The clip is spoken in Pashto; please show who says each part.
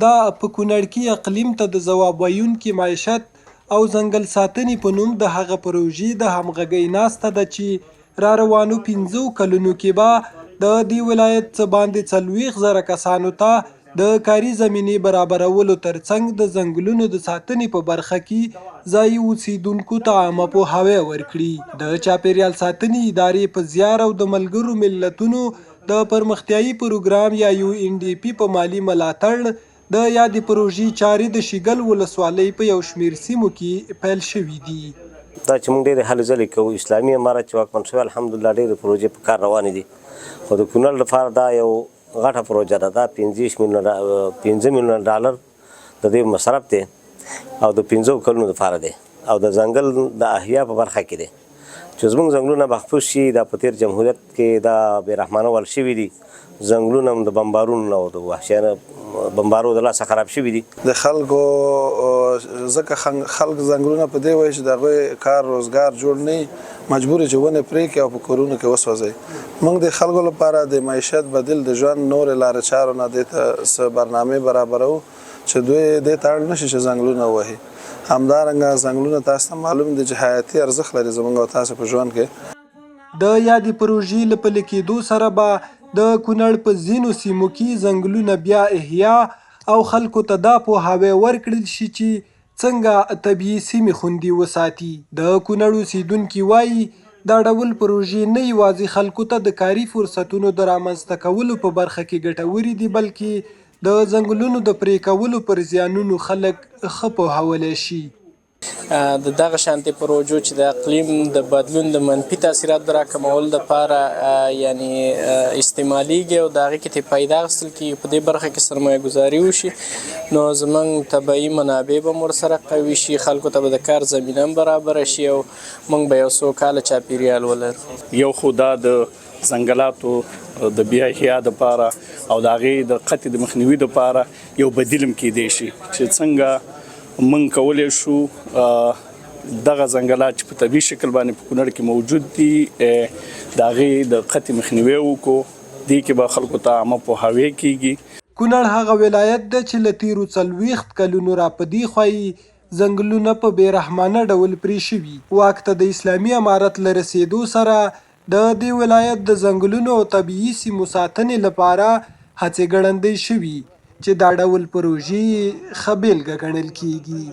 Speaker 1: دا په کونړ کې اقلیم ته د ځواب ویونکي معیشت او ځنګل ساتنې په نوم د هغه پروژې د همغږۍ ناسته ده چې را روانو 15 کلونو کې به د دې ولایت څه باندې 40,000 کسانو ته د کاري زمینې برابرولو ترڅنګ د ځنګلونو د ساتنې په برخه کې ځایي اوسیدونکو ته عامه پوهاوی ورکړي. د چاپیریال ساتنې ادارې په زیار او د ملګرو ملتونو د پرمختیایي پروګرام یا UNDP په مالي ملاتړ د یادې پروژې چارې د شیګل ولسوالۍ په یو شمېر سیمو کې پیل شوي دي.
Speaker 2: دا چې موږ ډېرې هلې ځلې کوو اسلامي امارت چې واکمن شوی الحمدلله ډېرې پروژې په کار روانې دي خو د کونړ لپاره دا یو غټه پروژه ده. دا 15 میلیونه ډالر د دې مصرف دی او د 15 کلونو لپاره دی او د ځنګل د احیا په برخه کې دی چې زموږ ځنګلونه محفوظ شي. دا په تېر جمهوریت کې دا بېرحمانه ول شوي دي ځنګلونه هم د بمبارونو او د وحشیانه بمبارو د لاسه خراب شوي دي.
Speaker 3: د خلکو ځکه خلک ځنګلونه په دې وایي چې د هغوی کار روزګار جوړ نه مجبور چې ونه پرې کړي او په کورونو کې وسوځوي. موږ د خلکو لپاره د معیشت بدیل د ژوند نورې لارې چارو نه دې ته څه برنامې برابرو چې دوی دې ته اړ نشي چې ځنګلونه ووهي. همدارنګه ځنګلونه تاسو ته معلوم دي چې حیاتي ارزښت لري زموږ او تاسو په ژوند کې.
Speaker 1: د یادې پروژې له پلي کېدو سره به د کونړ په ځینو سیمو کې ځنګلونه بیا احیا او خلکو ته دا پوهاوی ورکړل شي چې څنګه طبیعي سیمې خوندي وساتي. د کونړ اوسیدونکي وایي دا ډول پروژې نه یوازې خلکو ته د کاري فرصتونو د رامنځته کولو په برخه کې ګټورې دي بلکې د ځنګلونو د پرې کولو پر زیانونو خلک ښه پوهولی شي.
Speaker 4: د دغه شانتي پروژو چې د اقلیم د بدلون د منفي تاثیراتو راکمولو دپاره یعنی استعمالیږي او د هغې کې ترې فایده اخیستل کېږي په دې برخه کې سرمایه ګزاري وشي نو زموږ طبیعي منابع به هم ورسره قوي شي خلکو ته به د کار زمینه هم برابره شي او موږ به یو سوکاله چاپیریال ولرو.
Speaker 5: یو خو دا د ځنګلاتو د بیا احیا دپاره او د هغې د قطع د مخنیوي دپاره یو بدیل هم کیدی شي چې څنګه موږ کولی شو دغه ځنګلات چې په طبیعي شکل باندې په کونړ کې موجود دي د هغې د قطع مخنیوی وکړو. دې کې به خلکو ته عامه پوهاوی کیږي.
Speaker 1: کونړ هغه ولایت ده چې له تېرو 40 کلونو را په دې خوا یې ځنګلونه په بېرحمانه ډول پرې شوي. واک ته د اسلامي امارت له رسېدو سره د دې ولایت د ځنګلونو او طبیعي سیمو ساتنې لپاره هڅې ګړندۍ شوي چې دا ډول پروژې ښه بېلګه ګڼل کېږي.